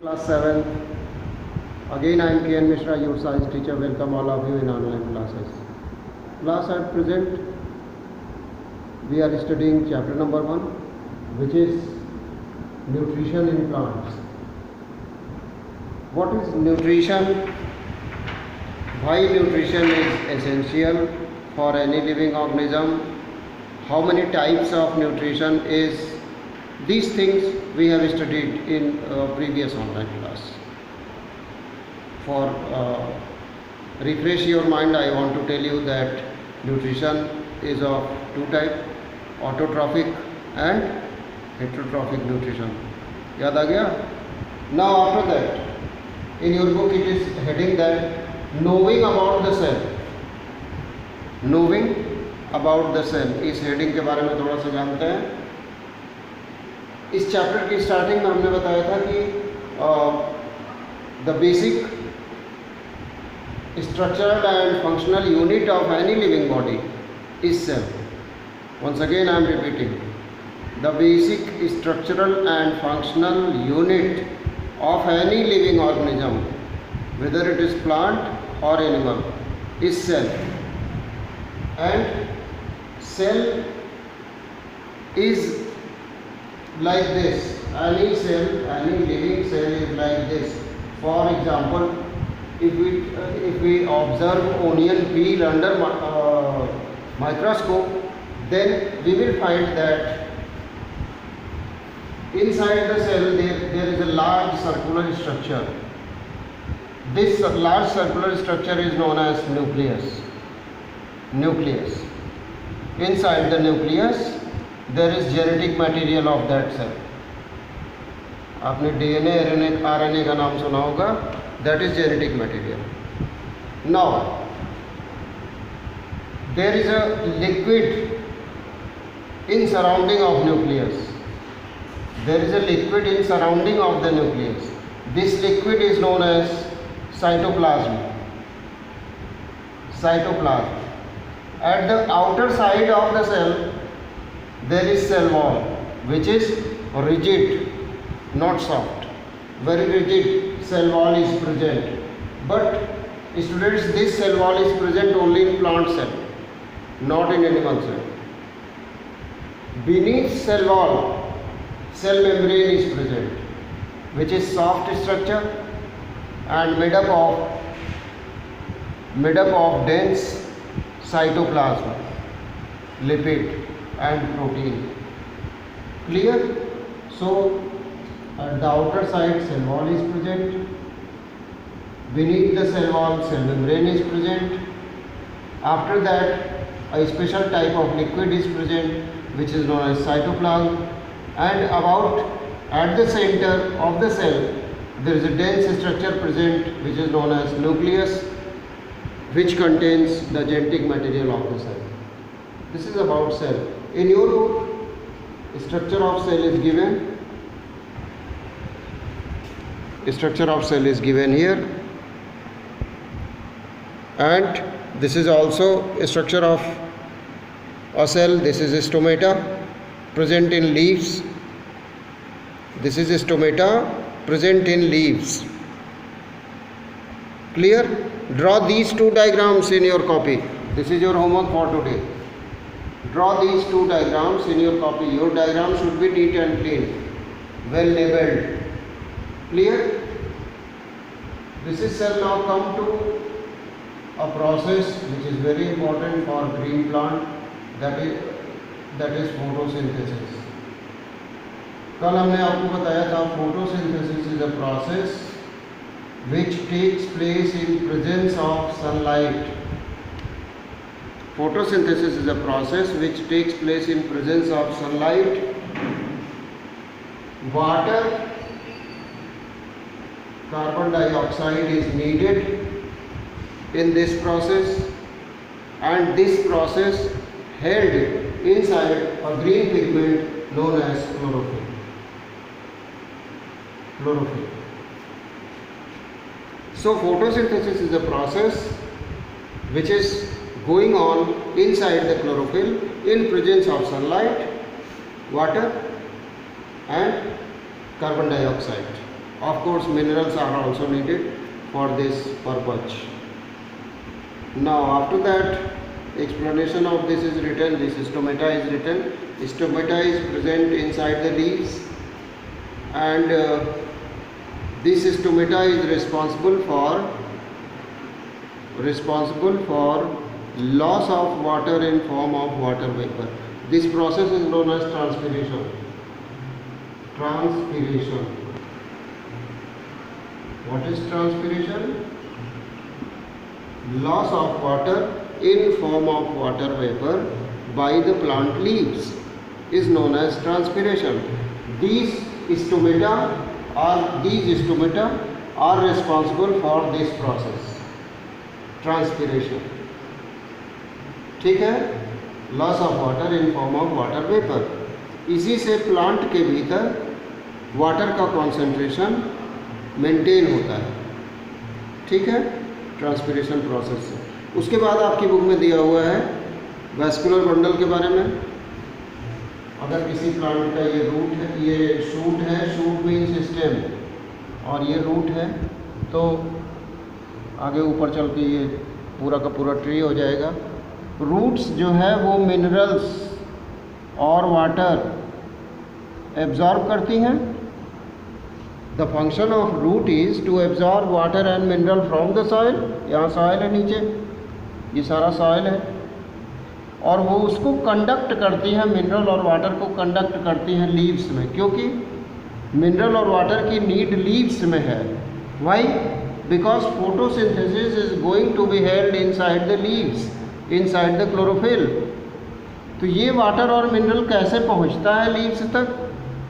Class 7th. Again I am K.N. Mishra, your science teacher. Welcome all of you in online classes. Class at present we are studying chapter number 1, which is nutrition in plants. What is nutrition? Why nutrition is essential for any living organism? How many types of nutrition is? These things we have studied in previous online class. For refresh your mind, I want to tell you that nutrition is of two types, autotrophic and heterotrophic nutrition. याद आ गया? Now after that, in your book it is heading that knowing about the cell. Knowing about the cell. इस heading के बारे में थोड़ा सा जानते हैं. इस चैप्टर की स्टार्टिंग में हमने बताया था कि the basic structural and functional unit of any living body is cell. Once again I am repeating, the basic structural and functional unit of any living organism, whether it is plant और animal, is cell. And cell is like this. Any cell, any living cell is like this. For example, if we observe onion peel under microscope, then we will find that inside the cell there is a large circular structure. This large circular structure is known as nucleus. Nucleus. Inside the nucleus there is genetic material of that cell. आपने DNA, RNA का नाम सुना होगा. That is genetic material. Now there is a liquid in surrounding of nucleus. There is a liquid in surrounding of the nucleus. This liquid is known as cytoplasm. Cytoplasm. At the outer side of the cell there is cell wall, which is rigid, not soft. Very rigid cell wall is present. But students, this cell wall is present only in plant cell, not in animal cell. Beneath cell wall, cell membrane is present, which is soft structure and made up of dense cytoplasm, lipid and protein. Clear? So at the outer side cell wall is present. Beneath the cell wall cell membrane is present. After that a special type of liquid is present, which is known as cytoplasm. And about at the center of the cell there is a dense structure present, which is known as nucleus, which contains the genetic material of the cell. This is about cell. In your book, structure of cell is given. Structure of cell is given here, and this is also a structure of a cell. This is stomata present in leaves. This is stomata present in leaves. Clear? Draw these two diagrams in your copy. This is your homework for today. Draw these two diagrams in your copy. Your diagram should be neat and clean, well labeled. Clear? This is cell. Now come to a process which is very important for green plant, that is photosynthesis. कल हमने आपको बताया था photosynthesis is a process which takes place in presence of sunlight. Photosynthesis is a process which takes place in presence of sunlight. Water, carbon dioxide is needed in this process, and this process held inside a green pigment known as chlorophyll. Chlorophyll. So photosynthesis is a process which is going on inside the chlorophyll in presence of sunlight, water and carbon dioxide. Of course, minerals are also needed for this purpose. Now after that, explanation of this is written. This stomata is written. Stomata is present inside the leaves, and this stomata is responsible for loss of water in form of water vapor. This process is known as transpiration. What is transpiration? Loss of water in form of water vapor by the plant leaves is known as transpiration. These stomata are responsible for this process, transpiration. ठीक है, loss of water in form of water vapour. इसी से plant के भीतर water का concentration maintain होता है. ठीक है, ट्रांसपिरेशन प्रोसेस से. उसके बाद आपकी बुक में दिया हुआ है वैस्कुलर बंडल के बारे में. अगर किसी प्लांट का ये रूट है, ये शूट है, शूट मीन्स स्टेम, और ये रूट है, तो आगे ऊपर चल के ये पूरा का पूरा ट्री हो जाएगा. रूट्स जो है वो मिनरल्स और वाटर एब्जॉर्ब करती हैं. The function of root is to absorb water and mineral from the soil. यहाँ सॉइल है, नीचे ये सारा सॉइल है, और वो उसको कंडक्ट करती हैं, मिनरल और वाटर को कंडक्ट करती हैं लीव्स में, क्योंकि मिनरल और वाटर की नीड लीव्स में है. Why? Because photosynthesis is going to be held inside the leaves, inside the chlorophyll. तो ये वाटर और मिनरल कैसे पहुंचता है लीव्स तक?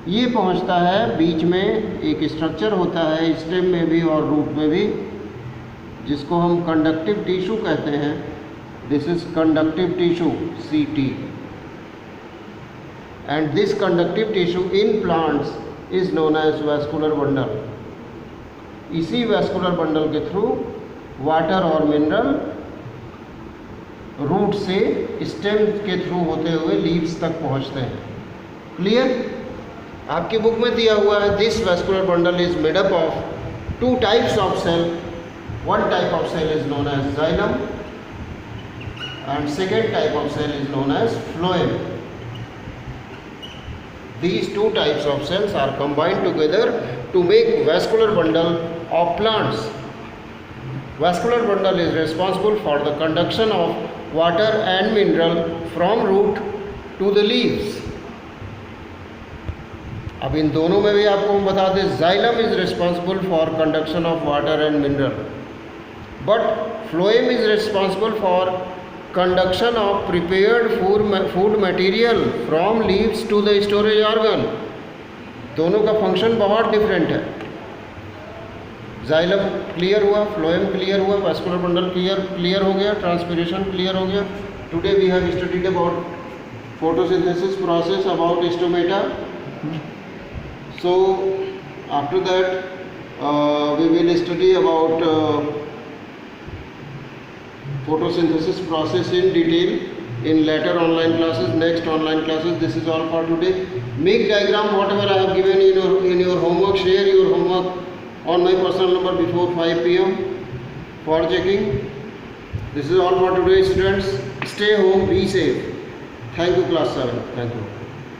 ये पहुंचता है, बीच में एक स्ट्रक्चर होता है, स्टेम में भी और रूट में भी, जिसको हम कंडक्टिव टिश्यू कहते हैं. This is conductive tissue, CT. And this conductive tissue in plants is known as vascular bundle. इसी वैस्कुलर बंडल के थ्रू वाटर और मिनरल रूट से स्टेम के थ्रू होते हुए लीव्स तक पहुंचते हैं. क्लियर? आपकी बुक में दिया हुआ है this vascular bundle is made up of 2 types of cell. One type of cell is known as xylem and second type of cell is known as phloem. These 2 types of cells are combined together to make vascular bundle of plants. Vascular bundle is responsible for the conduction of water and mineral from root to the leaves. अब इन दोनों में भी आपको हम बता दें, xylem is responsible for conduction of water and mineral, but phloem is responsible for conduction of prepared food material from leaves to the storage organ. दोनों का फंक्शन बहुत डिफरेंट है. xylem क्लियर हुआ, phloem क्लियर हुआ, vascular bundle clear हो गया, transpiration clear हो गया. Today we have studied about photosynthesis process, about stomata. So after that we will study about photosynthesis process in detail in later online classes, next online classes. This is all for today. Make diagram whatever I have given in your homework. Share your homework on my personal number before 5 p.m. for checking. This is all for today, students. Stay home, be safe. Thank you, class 7. Thank you.